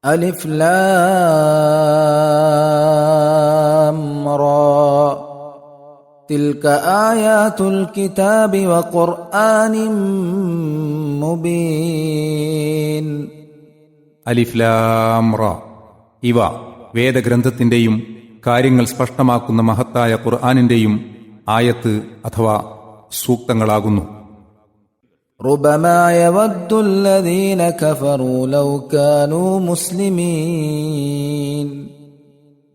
അലിഫ് ലാം റാ തിൽക ആയാതുൽ കിതാബി വഖുർആനിൻ മുബീൻ. അലിഫ് ലാം റാ. ഇവ വേദഗ്രന്ഥത്തിന്റെയും കാര്യങ്ങൾ സ്പഷ്ടമാക്കുന്ന മഹത്തായ ഖുർആനിന്റെയും ആയത്ത് അഥവാ സൂക്തങ്ങളാകുന്നു. ربما يود الذين كفروا لو كانوا مسلمين.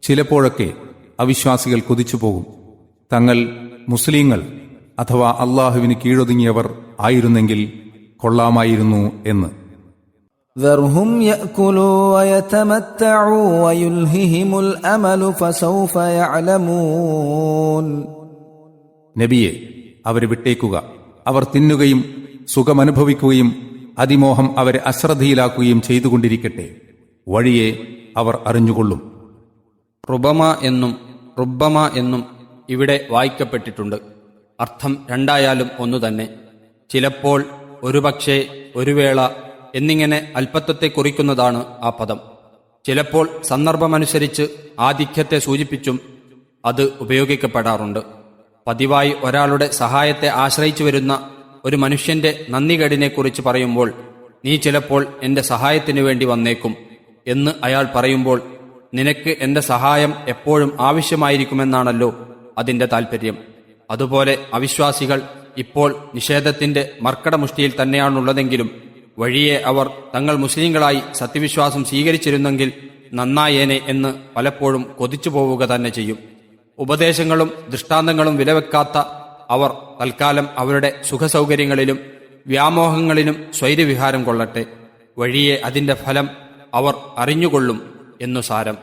ചിലപ്പോഴൊക്കെ അവിശ്വാസികൾ കൊതിച്ചുപോകും, തങ്ങൾ മുസ്ലിങ്ങൾ അഥവാ അള്ളാഹുവിന് കീഴൊതുങ്ങിയവർ ആയിരുന്നെങ്കിൽ കൊള്ളാമായിരുന്നു എന്ന്. ذرهم يأكلوا ويتمتعوا ويلههم الأمل فسوف يعلمون. നബിയെ, അവരെ വിട്ടേക്കുക. അവർ തിന്നുകയും സുഖമനുഭവിക്കുകയും അതിമോഹം അവരെ അശ്രദ്ധയിലാക്കുകയും ചെയ്തുകൊണ്ടിരിക്കട്ടെ. വഴിയെ അവർ അറിഞ്ഞുകൊള്ളും. റുബമ എന്നും റുബ്ബമ എന്നും ഇവിടെ വായിക്കപ്പെട്ടിട്ടുണ്ട്. അർത്ഥം രണ്ടായാലും ഒന്നുതന്നെ. ചിലപ്പോൾ, ഒരുപക്ഷേ, ഒരു വേള എന്നിങ്ങനെ അല്പത്വത്തെ കുറിക്കുന്നതാണ് ആ പദം. ചിലപ്പോൾ സന്ദർഭമനുസരിച്ച് ആധിക്യത്തെ സൂചിപ്പിച്ചും അത് ഉപയോഗിക്കപ്പെടാറുണ്ട്. പതിവായി ഒരാളുടെ സഹായത്തെ ആശ്രയിച്ചു വരുന്ന ഒരു മനുഷ്യന്റെ നന്ദികേടിനെക്കുറിച്ച് പറയുമ്പോൾ, നീ ചിലപ്പോൾ എന്റെ സഹായത്തിനു വേണ്ടി വന്നേക്കും എന്ന് അയാൾ പറയുമ്പോൾ, നിനക്ക് എന്റെ സഹായം എപ്പോഴും ആവശ്യമായിരിക്കുമെന്നാണല്ലോ അതിന്റെ താൽപ്പര്യം. അതുപോലെ അവിശ്വാസികൾ ഇപ്പോൾ നിഷേധത്തിന്റെ മർക്കടമുഷ്ടിയിൽ തന്നെയാണുള്ളതെങ്കിലും വഴിയെ അവർ തങ്ങൾ മുസ്ലിങ്ങളായി സത്യവിശ്വാസം സ്വീകരിച്ചിരുന്നെങ്കിൽ നന്നായേനെ എന്ന് പലപ്പോഴും കൊതിച്ചു പോവുക തന്നെ ചെയ്യും. ഉപദേശങ്ങളും ദൃഷ്ടാന്തങ്ങളും വിലവെക്കാത്ത അവർ തൽക്കാലം അവരുടെ സുഖസൗകര്യങ്ങളിലും വ്യാമോഹങ്ങളിലും സ്വൈരവിഹാരം കൊള്ളട്ടെ. വഴിയെ അതിന്റെ ഫലം അവർ അറിഞ്ഞുകൊള്ളും എന്നു സാരം.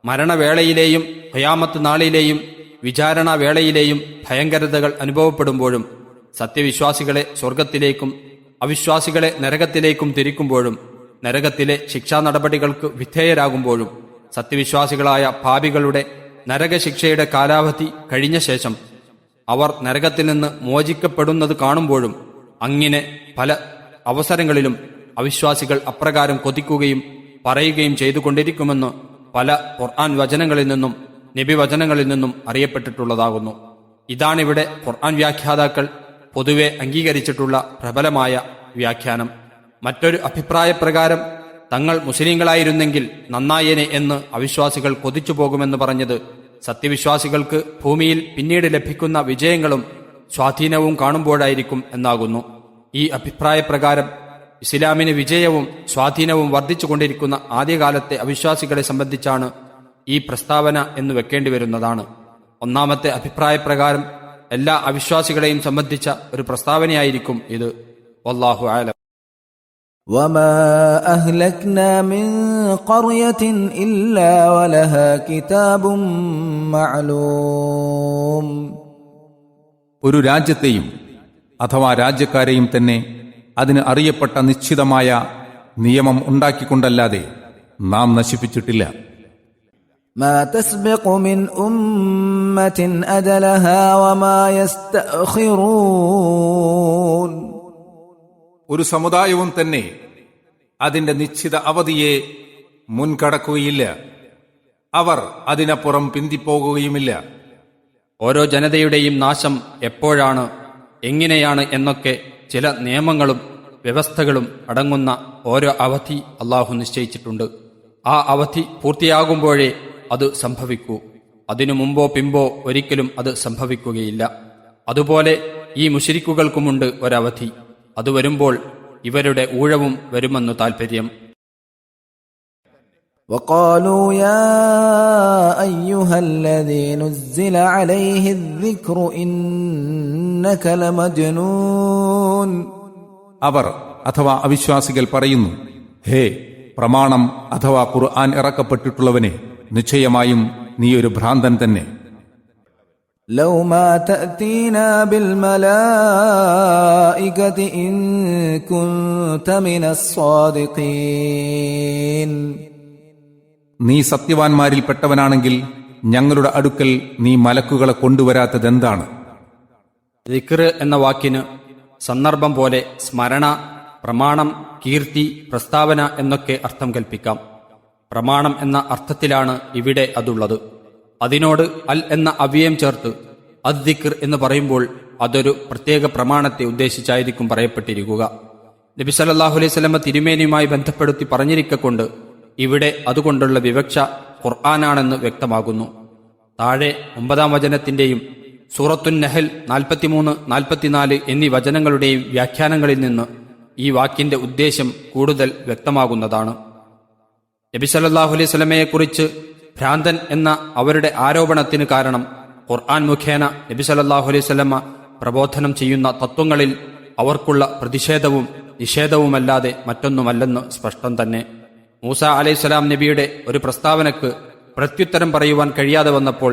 മരണവേളയിലെയും ഖിയാമത്ത് നാളിലെയും വിചാരണാവേളയിലെയും ഭയങ്കരതകൾ അനുഭവപ്പെടുമ്പോഴും സത്യവിശ്വാസികളെ സ്വർഗത്തിലേക്കും അവിശ്വാസികളെ നരകത്തിലേക്കും തിരിക്കുമ്പോഴും നരകത്തിലെ ശിക്ഷാ നടപടികൾക്ക് വിധേയരാകുമ്പോഴും സത്യവിശ്വാസികളായ പാപികളുടെ നരകശിക്ഷയുടെ കാലാവധി കഴിഞ്ഞ ശേഷം അവർ നരകത്തിൽ നിന്ന് മോചിക്കപ്പെടുന്നത് കാണുമ്പോഴും അങ്ങനെ പല അവസരങ്ങളിലും അവിശ്വാസികൾ അപ്രകാരം കൊതിക്കുകയും പറയുകയും ചെയ്തുകൊണ്ടിരിക്കുമെന്ന് പല ഖുർആൻ വചനങ്ങളിൽ നിന്നും നബി വചനങ്ങളിൽ നിന്നും അറിയപ്പെട്ടിട്ടുള്ളതാകുന്നു. ഇതാണിവിടെ ഖുർആൻ വ്യാഖ്യാതാക്കൾ പൊതുവെ അംഗീകരിച്ചിട്ടുള്ള പ്രബലമായ വ്യാഖ്യാനം. മറ്റൊരു അഭിപ്രായപ്രകാരം തങ്ങൾ മുസ്ലിങ്ങളായിരുന്നെങ്കിൽ നന്നായേനെ എന്ന് അവിശ്വാസികൾ കൊതിച്ചു പോകുമെന്ന് പറഞ്ഞത് സത്യവിശ്വാസികൾക്ക് ഭൂമിയിൽ പിന്നീട് ലഭിക്കുന്ന വിജയങ്ങളും സ്വാധീനവും കാണുമ്പോഴായിരിക്കും എന്നാകുന്നു. ഈ അഭിപ്രായപ്രകാരം ഇസ്ലാമിന് വിജയവും സ്വാധീനവും വർദ്ധിച്ചുകൊണ്ടിരിക്കുന്ന ആദ്യകാലത്തെ അവിശ്വാസികളെ സംബന്ധിച്ചാണ് ഈ പ്രസ്താവന എന്ന് വെക്കേണ്ടി വരുന്നതാണ്. ഒന്നാമത്തെ അഭിപ്രായപ്രകാരം എല്ലാ അവിശ്വാസികളെയും സംബന്ധിച്ച ഒരു പ്രസ്താവനയായിരിക്കും ഇത്. വല്ലാഹു അഅലം. وما أهلكنا من قرية إلا ولها كتاب معلوم. ഒരു രാജ്യത്തെയും അഥവാ രാജ്യക്കാരെയും തന്നെ അതിന് അറിയപ്പെട്ട നിശ്ചിതമായ നിയമം ഉണ്ടാക്കിക്കൊണ്ടല്ലാതെ നാം നശിപ്പിച്ചിട്ടില്ല. ما تسبق من أمة أجلها وما يستأخرون. ഒരു സമുദായവും തന്നെ അതിന്റെ നിശ്ചിത അവധിയെ മുൻകടക്കുകയില്ല, അവർ അതിനപ്പുറം പിന്തിപ്പോകുകയുമില്ല. ഓരോ ജനതയുടെയും നാശം എപ്പോഴാണ്, എങ്ങനെയാണ് എന്നൊക്കെ ചില നിയമങ്ങളും വ്യവസ്ഥകളും അടങ്ങുന്ന ഓരോ അവധി അള്ളാഹു നിശ്ചയിച്ചിട്ടുണ്ട്. ആ അവധി പൂർത്തിയാകുമ്പോഴേ അത് സംഭവിക്കൂ. അതിനു മുമ്പോ പിമ്പോ ഒരിക്കലും അത് സംഭവിക്കുകയില്ല. അതുപോലെ ഈ മുശ്രിക്കുകൾക്കുമുണ്ട് ഒരവധി. അത് വരുമ്പോൾ ഇവരുടെ ഊഴവും വരുമെന്നു താൽപ്പര്യം. وقالوا يا أيها الذي نزل عليه الذكر إنك لمجنون. അവർ അഥവാ അവിശ്വാസികൾ പറയുന്നു, ഹേ പ്രമാണം അഥവാ ഖുർആൻ ഇറക്കപ്പെട്ടിട്ടുള്ളവനെ, നിശ്ചയമായും നീ ഒരു ഭ്രാന്തൻ തന്നെ. لو ما تأتينا بالملائكة إن كنت من الصادقين. നീ സത്യവാൻമാരിൽപ്പെട്ടവനാണെങ്കിൽ ഞങ്ങളുടെ അടുക്കൽ നീ മലക്കുകളെ കൊണ്ടുവരാത്തതെന്താണ്? ദിക്ർ എന്ന വാക്കിന് സന്ദർഭം പോലെ സ്മരണ, പ്രമാണം, കീർത്തി, പ്രസ്താവന എന്നൊക്കെ അർത്ഥം കൽപ്പിക്കാം. പ്രമാണം എന്ന അർത്ഥത്തിലാണ് ഇവിടെ അതുള്ളത്. അതിനോട് അൽ എന്ന അവ്യയം ചേർത്ത് അദ്ദിക്ർ എന്ന് പറയുമ്പോൾ അതൊരു പ്രത്യേക പ്രമാണത്തെ ഉദ്ദേശിച്ചായിരിക്കും പറയപ്പെട്ടിരിക്കുക. നബി സല്ലല്ലാഹു അലൈഹി വസല്ലമ തിരുമേനിയുമായി ബന്ധപ്പെടുത്തി പറഞ്ഞിരിക്കൊണ്ട് ഇവിടെ അതുകൊണ്ടുള്ള വിവക്ഷ ഖുർആനാണെന്ന് വ്യക്തമാകുന്നു. താഴെ 9-ാം വചനത്തിന്റെയും സൂറത്തുൻ നഹൽ 43, 44 എന്നീ വചനങ്ങളുടെയും വ്യാഖ്യാനങ്ങളിൽ നിന്ന് ഈ വാക്കിന്റെ ഉദ്ദേശ്യം കൂടുതൽ വ്യക്തമാകുന്നതാണ്. നബി സല്ലല്ലാഹു അലൈഹി വസല്ലമയെക്കുറിച്ച് ഭ്രാന്തൻ എന്ന അവരുടെ ആരോപണത്തിന് കാരണം ഖുർആൻ മുഖേന നബി സല്ലല്ലാഹു അലൈഹി വസല്ലമ പ്രബോധനം ചെയ്യുന്ന തത്വങ്ങളിൽ അവർക്കുള്ള പ്രതിഷേധവും നിഷേധവുമല്ലാതെ മറ്റൊന്നുമല്ലെന്ന് സ്പഷ്ടം തന്നെ. മൂസ അലൈഹിസ്സലാം നബിയുടെ ഒരു പ്രസ്താവനക്ക് പ്രത്യുത്തരം പറയുവാൻ കഴിയാതെ വന്നപ്പോൾ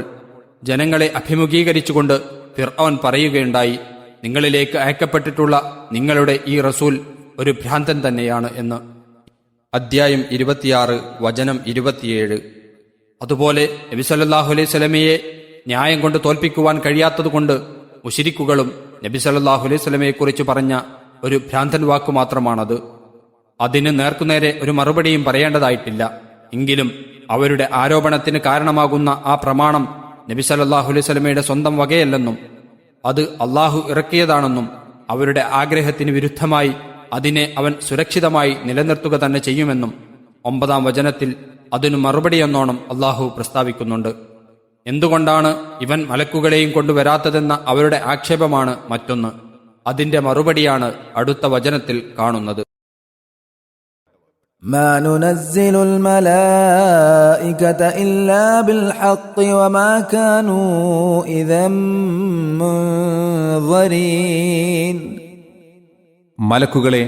ജനങ്ങളെ അഭിമുഖീകരിച്ചുകൊണ്ട് ഫിർഔൻ പറയുകയുണ്ടായി, നിങ്ങളിലേക്ക് അയക്കപ്പെട്ടിട്ടുള്ള നിങ്ങളുടെ ഈ റസൂൽ ഒരു ഭ്രാന്തൻ തന്നെയാണ് എന്ന്. അദ്ധ്യായം 26 വചനം 27. അതുപോലെ നബി സല്ലല്ലാഹു അലൈഹി വസല്ലമയെ ന്യായം കൊണ്ട് തോൽപ്പിക്കുവാൻ കഴിയാത്തതുകൊണ്ട് മുശ്രിക്കുകളും നബി സല്ലല്ലാഹു അലൈഹി വസല്ലമയെക്കുറിച്ച് പറഞ്ഞ ഒരു ഭ്രാന്തൻ വാക്കു മാത്രമാണത്. അതിന് നേർക്കുനേരെ ഒരു മറുപടിയും പറയേണ്ടതായിട്ടില്ല. എങ്കിലും അവരുടെ ആരോപണത്തിന് കാരണമാകുന്ന ആ പ്രമാണം നബി സല്ലല്ലാഹു അലൈഹി വസല്ലമയുടെ സ്വന്തം വകയല്ലെന്നും അത് അള്ളാഹു ഇറക്കിയതാണെന്നും അവരുടെ ആഗ്രഹത്തിന് വിരുദ്ധമായി അതിനെ അവൻ സുരക്ഷിതമായി നിലനിർത്തുക തന്നെ ചെയ്യുമെന്നും 9-ാം വചനത്തിൽ അതിനു മറുപടിയെന്നോണം അള്ളാഹു പ്രസ്താവിക്കുന്നുണ്ട്. എന്തുകൊണ്ടാണ് ഇവൻ മലക്കുകളെയും കൊണ്ടുവരാത്തതെന്ന അവരുടെ ആക്ഷേപമാണ് മറ്റൊന്ന്. അതിന്റെ മറുപടിയാണ് അടുത്ത വചനത്തിൽ കാണുന്നത്. ما ننزل الملائكة إلا بالحق وما كانوا إذا منظرين. മലക്കുകളെ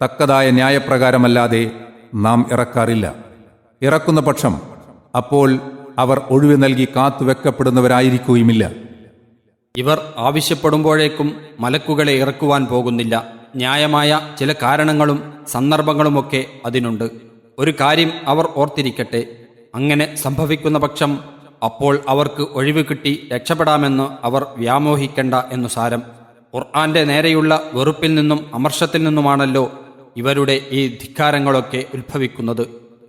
തക്കതായ ന്യായപ്രകാരമല്ലാതെ നാം ഇറക്കാറില്ല. ഇറക്കുന്ന പക്ഷം അപ്പോൾ അവർ ഒഴിവ് നൽകി കാത്തുവെക്കപ്പെടുന്നവരായിരിക്കുകയുമില്ല. ഇവർ ആവശ്യപ്പെടുമ്പോഴേക്കും മലക്കുകളെ ഇറക്കുവാൻ പോകുന്നില്ല. ന്യായമായ ചില കാരണങ്ങളും സന്ദർഭങ്ങളുമൊക്കെ അതിനുണ്ട്. ഒരു കാര്യം അവർ ഓർത്തിരിക്കട്ടെ, അങ്ങനെ സംഭവിക്കുന്ന പക്ഷം അപ്പോൾ അവർക്ക് ഒഴിവ് കിട്ടി രക്ഷപ്പെടാമെന്ന് അവർ വ്യാമോഹിക്കണ്ട എന്നു സാരം. ഖുർആന്റെ നേരെയുള്ള വെറുപ്പിൽ നിന്നും അമർഷത്തിൽ നിന്നുമാണല്ലോ ഇവരുടെ ഈ ധിക്കാരങ്ങളൊക്കെ ഉത്ഭവിക്കുന്നത്.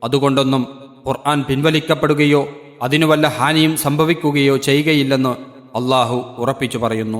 അതുകൊണ്ടൊന്നും ഖുർആൻ പിൻവലിക്കപ്പെടുകയോ അതിനു വല്ല ഹാനിയും സംഭവിക്കുകയോ ചെയ്യുകയില്ലെന്ന് അള്ളാഹു ഉറപ്പിച്ചു പറയുന്നു.